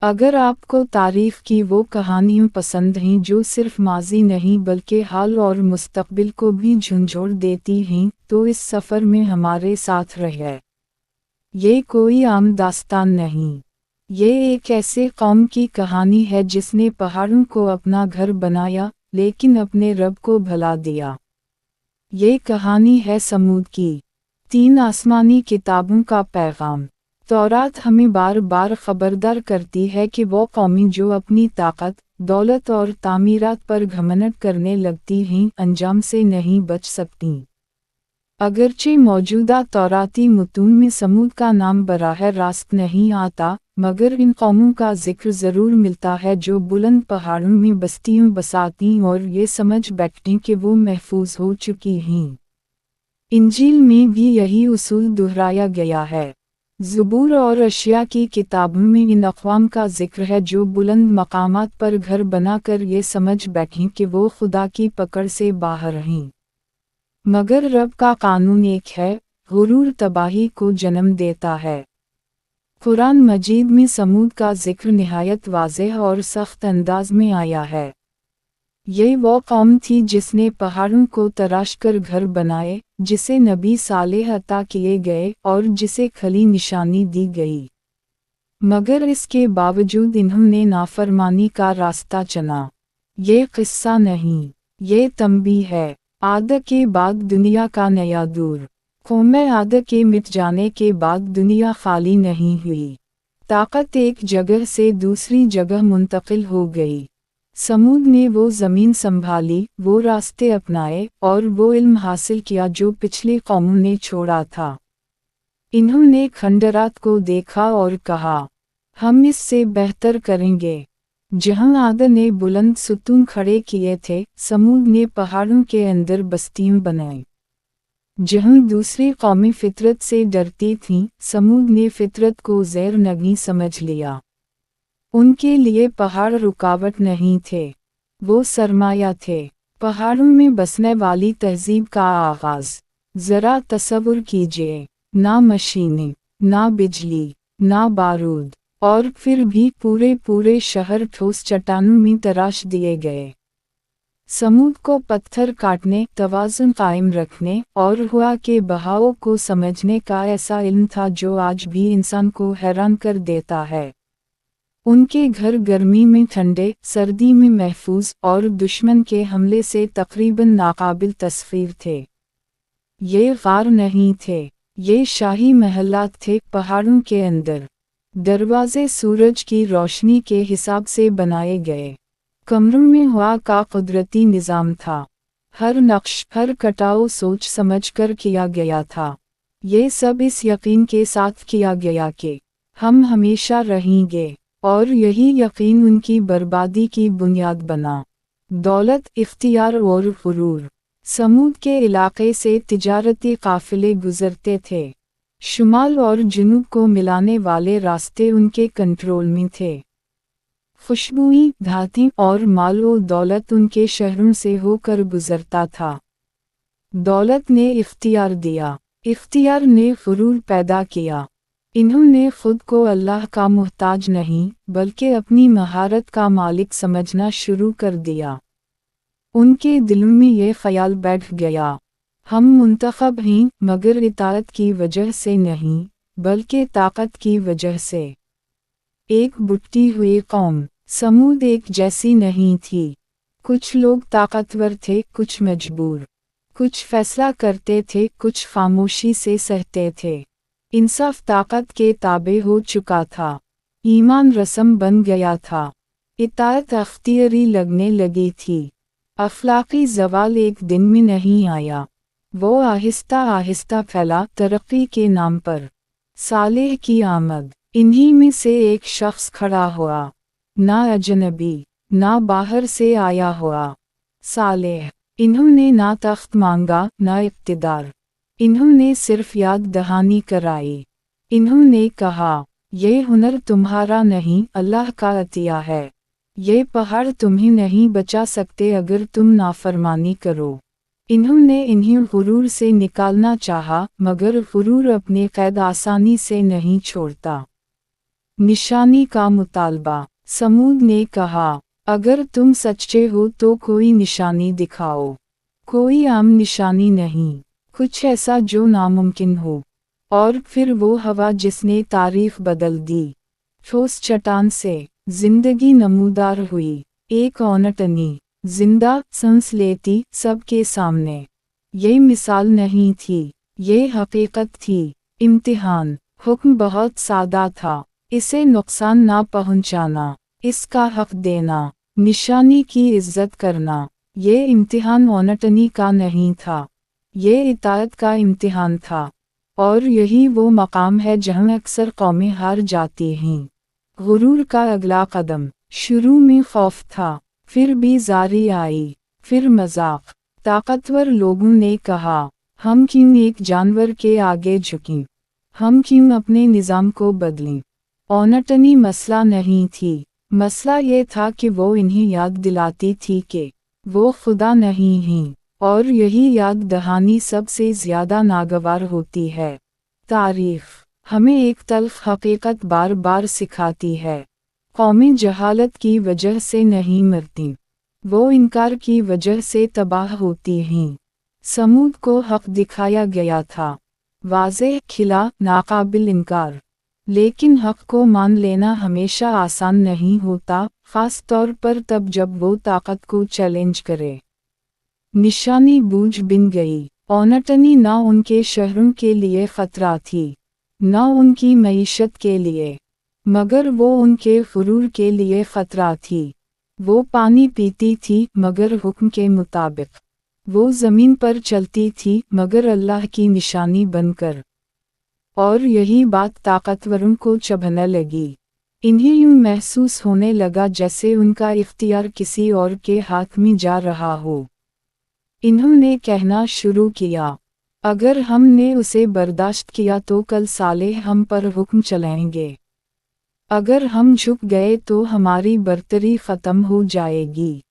अगर आपको तारीफ की वो कहानियाँ पसंद हैं जो सिर्फ माजी नहीं बल्कि हाल और मुस्तकबिल को भी झंझोड़ देती हैं, तो इस सफ़र में हमारे साथ रहिए। ये कोई आम दास्तान नहीं, ये एक ऐसे कौम की कहानी है जिसने पहाड़ों को अपना घर बनाया, लेकिन अपने रब को भुला दिया। ये कहानी है समूद की। 3 आसमानी किताबों का पैगाम। तौरात हमें बार बार खबरदार करती है कि वो कौमें जो अपनी ताकत, दौलत और तामीरात पर घमंड करने लगती हैं, अंजाम से नहीं बच सकती। अगरचे मौजूदा तौराती मुतून में समूद का नाम बराह रास्त नहीं आता, मगर इन कौमों का जिक्र ज़रूर मिलता है जो बुलंद पहाड़ों में बस्तियाँ बसाती और ये समझ बैठती कि वो महफूज हो चुकी हैं। इंजील में भी यही उसूल दोहराया गया है। ज़बूर और अशिया की किताबों में इन अक़वाम का जिक्र है जो बुलंद मकामात पर घर बनाकर ये समझ बैठीं कि वो खुदा की पकड़ से बाहर हैं। मगर रब का कानून एक है, गुरूर तबाही को जन्म देता है। कुरान मजीद में समूद का जिक्र निहायत वाज़ेह और सख्त अंदाज में आया है। ये वो कौम थी जिसने पहाड़ों को तराश कर घर बनाए, जिसे नबी सालेह अता किए गए और जिसे खली निशानी दी गई। मगर इसके बावजूद इन्होंने नाफरमानी का रास्ता चुना। ये किस्सा नहीं, ये तंबीह है। आद के बाद दुनिया का नया दौर। कौमे आद के मिट जाने के बाद दुनिया खाली नहीं हुई। ताकत एक जगह से दूसरी जगह मुंतकिल हो गई। समूद ने वो ज़मीन संभाली, वो रास्ते अपनाए और वो इल्म हासिल किया जो पिछले कौमों ने छोड़ा था। इन्होंने खंडरात को देखा और कहा, हम इससे बेहतर करेंगे। जहां आद ने बुलंद सुतून खड़े किए थे, समूद ने पहाड़ों के अंदर बस्तियां बनाई। जहां दूसरी कौमें फितरत से डरती थीं, समूद ने फितरत को ज़ैर नगी समझ लिया। उनके लिए पहाड़ रुकावट नहीं थे, वो सरमाया थे। पहाड़ों में बसने वाली तहजीब का आगाज़ ज़रा तसव्वुर कीजिए, ना मशीनें, ना बिजली, ना बारूद, और फिर भी पूरे शहर ठोस चट्टानों में तराश दिए गए। समूद को पत्थर काटने, तवाज़ुन कायम रखने और हवा के बहाव को समझने का ऐसा इल्म था जो आज भी इंसान को हैरान कर देता है। उनके घर गर्मी में ठंडे, सर्दी में महफूज और दुश्मन के हमले से तकरीबन नाकाबिल तस्वीर थे। ये गार नहीं थे, ये शाही महलात थे पहाड़ों के अंदर। दरवाजे सूरज की रोशनी के हिसाब से बनाए गए। कमरों में हवा का कुदरती निज़ाम था। हर नक्श, हर कटाव सोच समझकर किया गया था। ये सब इस यकीन के साथ किया गया कि हम हमेशा रहेंगे, और यही यकीन उनकी बर्बादी की बुनियाद बना। दौलत, इख्तियार और गुरूर। समूद के इलाके से तिजारती काफ़िले गुज़रते थे। शुमाल और जुनूब को मिलाने वाले रास्ते उनके कंट्रोल में थे। खुशबुई, धाती और माल व दौलत उनके शहरों से होकर गुज़रता था। दौलत ने इख्तियार दिया, इख्तियार ने गुरूर पैदा किया। इन्होंने खुद को अल्लाह का मुहताज नहीं, बल्कि अपनी महारत का मालिक समझना शुरू कर दिया। उनके दिलों में ये ख्याल बैठ गया, हम मुंतखब हैं, मगर इताअत की वजह से नहीं, बल्कि ताकत की वजह से। एक बुट्टी हुई कौम। समूद एक जैसी नहीं थी। कुछ लोग ताकतवर थे, कुछ मजबूर। कुछ फैसला करते थे, कुछ खामोशी से सहते थे। इंसाफ ताकत के ताबे हो चुका था। ईमान रस्म बन गया था। इताअत अख्तियारी लगने लगी थी। अखलाकी ज़वाल एक दिन में नहीं आया, वो आहिस्ता आहिस्ता फैला तरक्की के नाम पर। सालेह की आमद। इन्हीं में से एक शख्स खड़ा हुआ, ना अजनबी, ना बाहर से आया हुआ। सालेह। इन्होंने ना तख्त मांगा, ना इक़्तिदार। इन्होंने सिर्फ याद दहानी कराई। इन्होंने कहा, ये हुनर तुम्हारा नहीं, अल्लाह का अतिया है। ये पहाड़ तुम्हें नहीं बचा सकते अगर तुम नाफरमानी करो। इन्होंने इन्हें गुरूर से निकालना चाहा, मगर गुरूर अपने कैद आसानी से नहीं छोड़ता। निशानी का मुतालबा। समूद ने कहा, अगर तुम सच्चे हो तो कोई निशानी दिखाओ। कोई आम निशानी नहीं, कुछ ऐसा जो नामुमकिन हो। और फिर वो हवा जिसने तारीफ बदल दी। ठोस चट्टान से जिंदगी नमूदार हुई। एक औनटनी जिंदा सांस लेती सबके सामने। ये मिसाल नहीं थी, ये हकीकत थी। इम्तिहान। हुक्म बहुत सादा था, इसे नुकसान ना पहुंचाना, इसका हक देना, निशानी की इज्जत करना। ये इम्तिहान औनटनी का नहीं था, ये इताअत का इम्तिहान था। और यही वो मकाम है जहाँ अक्सर कौमें हार जाती हैं। गुरूर का अगला कदम। शुरू में खौफ था, फिर बेजारी आई, फिर मजाक। ताकतवर लोगों ने कहा, हम क्यों एक जानवर के आगे झुकें? हम क्यों अपने निज़ाम को बदलें? औनटनी मसला नहीं थी, मसला ये था कि वो इन्हें याद दिलाती थी कि वो खुदा नहीं हैं, और यही याद दहानी सबसे ज़्यादा नागवार होती है। तारीफ़ हमें एक तल्ख हकीकत बार बार सिखाती है। कौमें जहालत की वजह से नहीं मरती, वो इनकार की वजह से तबाह होती हैं। समूद को हक दिखाया गया था, वाज़ेह खिला, नाकाबिल इनकार। लेकिन हक को मान लेना हमेशा आसान नहीं होता, ख़ास तौर पर तब जब वो ताकत को चैलेंज करे। निशानी बूझ बिन गई। औनटनी ना उनके शहरों के लिए ख़तरा थी, ना उनकी मईशत के लिए, मगर वो उनके गुरूर के लिए ख़तरा थी। वो पानी पीती थी मगर हुक्म के मुताबिक। वो ज़मीन पर चलती थी मगर अल्लाह की निशानी बनकर। और यही बात ताकतवरों को चुभने लगी। इन्हें यूं महसूस होने लगा जैसे उनका इख्तियार किसी और के हाथ में जा रहा हो। इन्होंने कहना शुरू किया, अगर हमने उसे बर्दाश्त किया तो कल साले हम पर हुक्म चलाएंगे। अगर हम झुक गए तो हमारी बर्तरी ख़त्म हो जाएगी।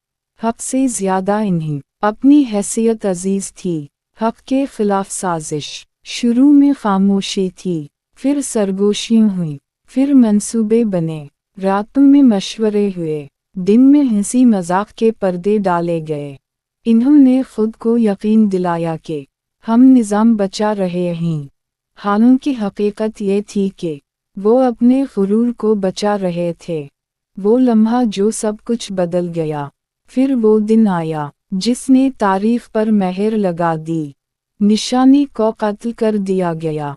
हक से ज़्यादा इन्हें अपनी हैसियत अजीज़ थी। हक के खिलाफ साजिश। शुरू में खामोशी थी, फिर सरगोशियाँ हुई, फिर मंसूबे बने, रातों में मशवरे हुए, दिन में हंसी मजाक के पर्दे डाले गए। इन्होंने खुद को यकीन दिलाया कि हम निज़ाम बचा रहे हैं, हालांकि हकीकत ये थी कि वो अपने गुरूर को बचा रहे थे। वो लम्हा जो सब कुछ बदल गया। फिर वो दिन आया जिसने तारीफ पर मेहर लगा दी। निशानी को कत्ल कर दिया गया।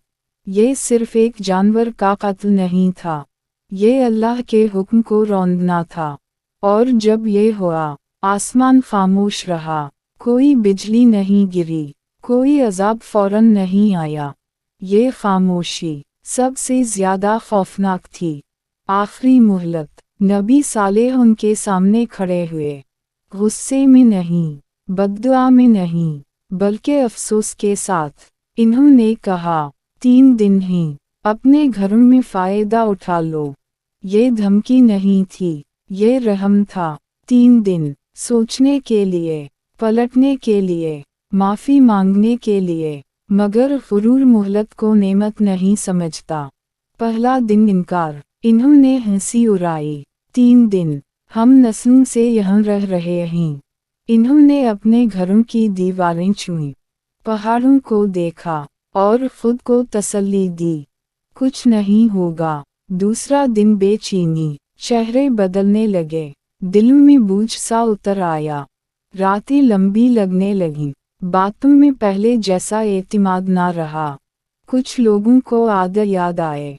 ये सिर्फ एक जानवर का कत्ल नहीं था, ये अल्लाह के हुक्म को रौंदना था। और जब ये हुआ, आसमान खामोश रहा, कोई बिजली नहीं गिरी, कोई अजाब फौरन नहीं आया। ये खामोशी सबसे ज़्यादा खौफनाक थी। आखिरी मोहलत। नबी सालेह उनके सामने खड़े हुए, गुस्से में नहीं, बद्दुआ में नहीं, बल्कि अफसोस के साथ। इन्होंने कहा, 3 दिन हैं, अपने घरों में फ़ायदा उठा लो। ये धमकी नहीं थी, ये रहम था। 3 दिन सोचने के लिए, पलटने के लिए, माफ़ी मांगने के लिए। मगर गुरूर मोहलत को नेमत नहीं समझता। पहला दिन इनकार। इन्होंने हंसी उड़ाई। 3 दिन हम नस्लों से यहाँ रह रहे हैं। इन्होंने अपने घरों की दीवारें छुईं, पहाड़ों को देखा और खुद को तसल्ली दी, कुछ नहीं होगा। दूसरा दिन बेचैनी, चेहरे बदलने लगे, दिलों में बोझ सा उतर आया, रातें लंबी लगने लगीं, बातों में पहले जैसा एतिमाद ना रहा। कुछ लोगों को आदत याद आए,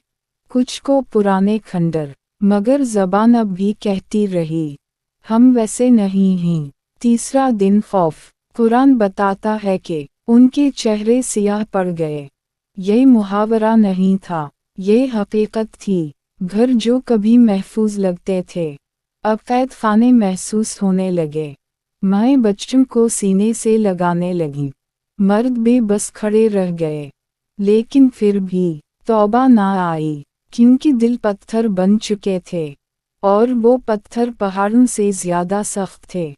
कुछ को पुराने खंडर, मगर ज़बान अब भी कहती रही, हम वैसे नहीं हैं। तीसरा दिन खौफ। कुरान बताता है कि उनके चेहरे सियाह पड़ गए। ये मुहावरा नहीं था, ये हकीकत थी। घर जो कभी महफूज लगते थे, अब कैद खाने महसूस होने लगे। माएँ बच्चों को सीने से लगाने लगीं, मर्द बेबस खड़े रह गए। लेकिन फिर भी तौबा ना आई, क्योंकि दिल पत्थर बन चुके थे, और वो पत्थर पहाड़ों से ज़्यादा सख्त थे।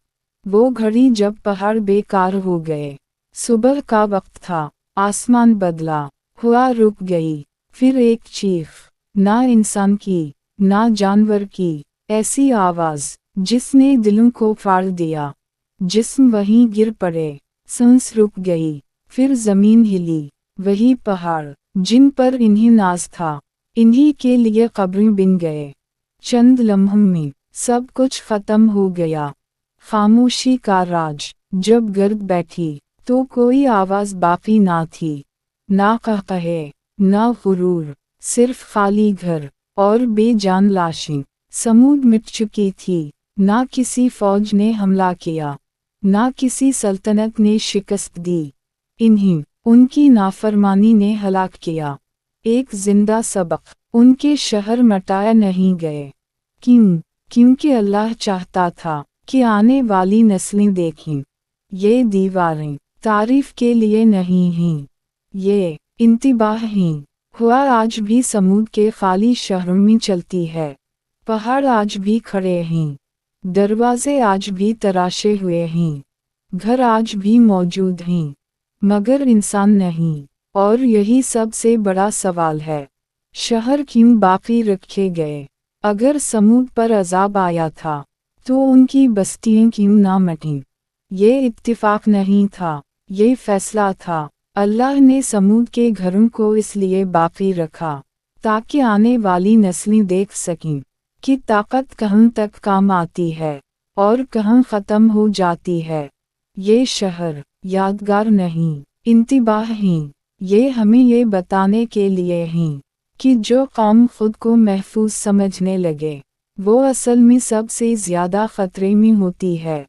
वो घड़ी जब पहाड़ बेकार हो गए, सुबह का वक्त था, आसमान बदला, हवा रुक गई, फिर एक चीख, ना इंसान की, ना जानवर की। ऐसी आवाज जिसने दिलों को फाड़ दिया। जिस्म वहीं गिर पड़े, सांस रुक गई, फिर जमीन हिली। वही पहाड़ जिन पर इन्हीं नाज था, इन्हीं के लिए कब्रें बिन गए। चंद लम्हों में सब कुछ खत्म हो गया। खामोशी का राज जब गर्द बैठी तो कोई आवाज बाकी ना थी। ना कहकहे, ना गुरूर, सिर्फ खाली घर और बेजान लाशें। समूद मिट चुकी थी। ना किसी फौज ने हमला किया, ना किसी सल्तनत ने शिकस्त दी। इन्हीं उनकी नाफरमानी ने हलाक किया। एक जिंदा सबक, उनके शहर मटाया नहीं गए। क्यों? क्योंकि अल्लाह चाहता था कि आने वाली नस्लें देखें। ये दीवारें तारीफ के लिए नहीं हैं, ये इंतबाह हैं। हुआ आज भी समूद के खाली शहरों में चलती है। पहाड़ आज भी खड़े हैं, दरवाजे आज भी तराशे हुए हैं, घर आज भी मौजूद हैं, मगर इंसान नहीं। और यही सबसे बड़ा सवाल है, शहर क्यों बाकी रखे गए? अगर समूद पर अजाब आया था तो उनकी बस्तियां क्यों ना मटीं? ये इत्तिफाक नहीं था, ये फैसला था। अल्लाह ने समूद के घरों को इसलिए बाकी रखा ताकि आने वाली नस्लें देख सकें कि ताकत कहाँ तक काम आती है और कहाँ ख़त्म हो जाती है। ये शहर यादगार नहीं, इंतबाह हैं। ये हमें ये बताने के लिए हैं कि जो कौम खुद को महफूज समझने लगे वो असल में सबसे ज़्यादा ख़तरे में होती है।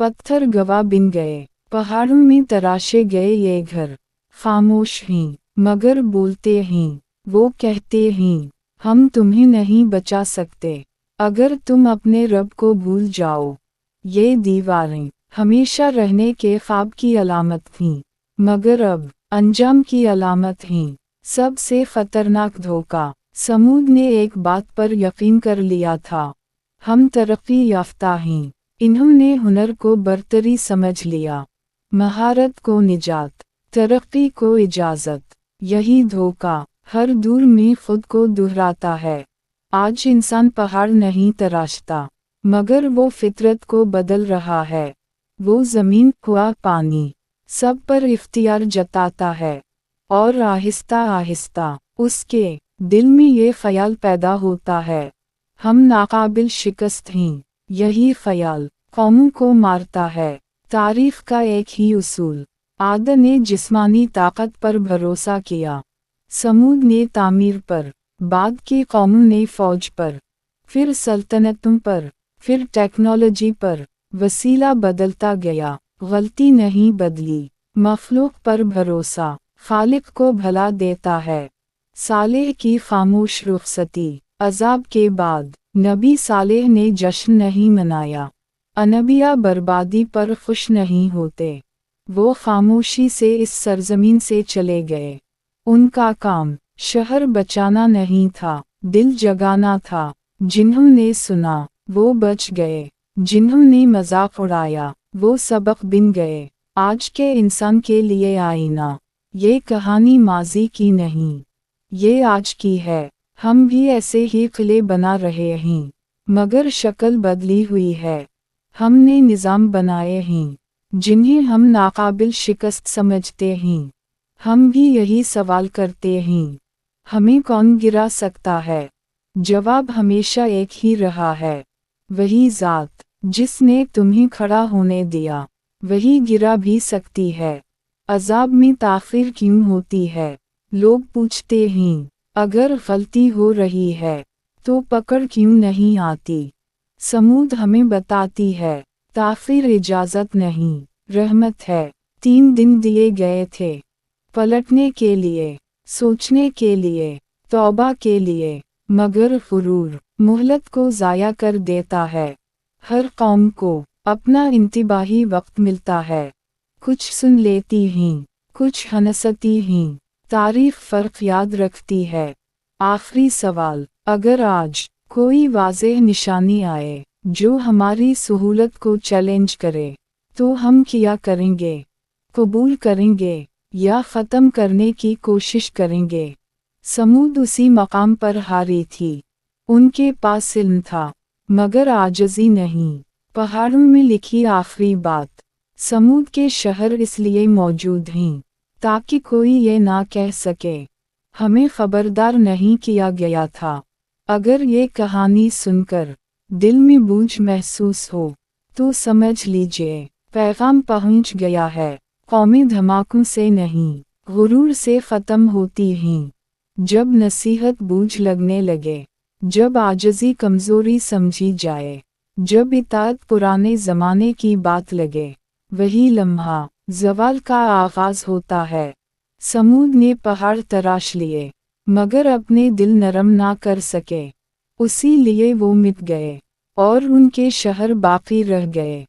पत्थर गवा बिन गए, पहाड़ों में तराशे गए ये घर। खामोश हैं मगर बोलते हैं। वो कहते हैं, हम तुम्हें नहीं बचा सकते अगर तुम अपने रब को भूल जाओ। ये दीवारें हमेशा रहने के ख्वाब की अलामत थीं, मगर अब अंजाम की अलामत हैं। सबसे ख़तरनाक धोखा, समूद ने एक बात पर यकीन कर लिया था, हम तरक्की याफ्ता हैं। इन्होंने हुनर को बरतरी समझ लिया, महारत को निजात, तरक्की को इजाज़त। यही धोखा हर दूर में खुद को दोहराता है। आज इंसान पहाड़ नहीं तराशता, मगर वो फितरत को बदल रहा है। वो ज़मीन, हवा, पानी सब पर इख्तियार जताता है और आहिस्ता आहिस्ता उसके दिल में ये ख्याल पैदा होता है, हम नाकाबिल शिकस्त हैं। यही ख्याल कौमों को मारता है। तारीख का एक ही उसूल, आद ने जिस्मानी ताकत पर भरोसा किया, समूद ने तामीर पर, बाद की कौमों ने फौज पर, फिर सल्तनतों पर, फिर टेक्नोलॉजी पर। वसीला बदलता गया, गलती नहीं बदली। मखलूक पर भरोसा खालिक को भला देता है। सालेह की खामोश रुखसती, अजाब के बाद नबी सालेह ने जश्न नहीं मनाया। अनबिया बर्बादी पर खुश नहीं होते, वो खामोशी से इस सरजमीन से चले गए। उनका काम शहर बचाना नहीं था, दिल जगाना था। जिन्होंने सुना वो बच गए, जिन्होंने मजाक उड़ाया वो सबक बिन गए। आज के इंसान के लिए आईना, ये कहानी माजी की नहीं, ये आज की है। हम भी ऐसे ही किले बना रहे हैं, मगर शक्ल बदली हुई है। हमने निज़ाम बनाए हैं जिन्हें हम नाकाबिल शिकस्त समझते हैं। हम भी यही सवाल करते हैं, हमें कौन गिरा सकता है? जवाब हमेशा एक ही रहा है, वही ज़ात जिसने तुम्हें खड़ा होने दिया, वही गिरा भी सकती है। अजाब में ताख़ीर क्यों होती है? लोग पूछते हैं, अगर गलती हो रही है तो पकड़ क्यों नहीं आती? समूद हमें बताती है, ताख़ीर इजाज़त नहीं, रहमत है। 3 दिन दिए गए थे पलटने के लिए, सोचने के लिए, तौबा के लिए, मगर गुरूर मोहलत को ज़ाया कर देता है। हर कौम को अपना इंतबाही वक्त मिलता है। कुछ सुन लेती हैं, कुछ हंसती हैं, तारीख फ़र्क याद रखती है। आखिरी सवाल, अगर आज कोई वाज़ेह निशानी आए जो हमारी सहूलत को चैलेंज करे तो हम क्या करेंगे? कबूल करेंगे या ख़त्म करने की कोशिश करेंगे? समूद उसी मकाम पर हारी थी, उनके पास इल्म था मगर आजजी नहीं। पहाड़ों में लिखी आखिरी बात। समूद के शहर इसलिए मौजूद हैं ताकि कोई ये ना कह सके हमें खबरदार नहीं किया गया था। अगर ये कहानी सुनकर दिल में बोझ महसूस हो तो समझ लीजिए पैगाम पहुंच गया है। कौमें धमाकों से नहीं गुरूर से ख़त्म होती हैं। जब नसीहत बोझ लगने लगे, जब आजिज़ी कमज़ोरी समझी जाए, जब इताअत पुराने ज़माने की बात लगे, वही लम्हा ज़वाल का आगाज़ होता है। समूद ने पहाड़ तराश लिए मगर अपने दिल नरम ना कर सके, उसी लिए वो मिट गए और उनके शहर बाकी रह गए।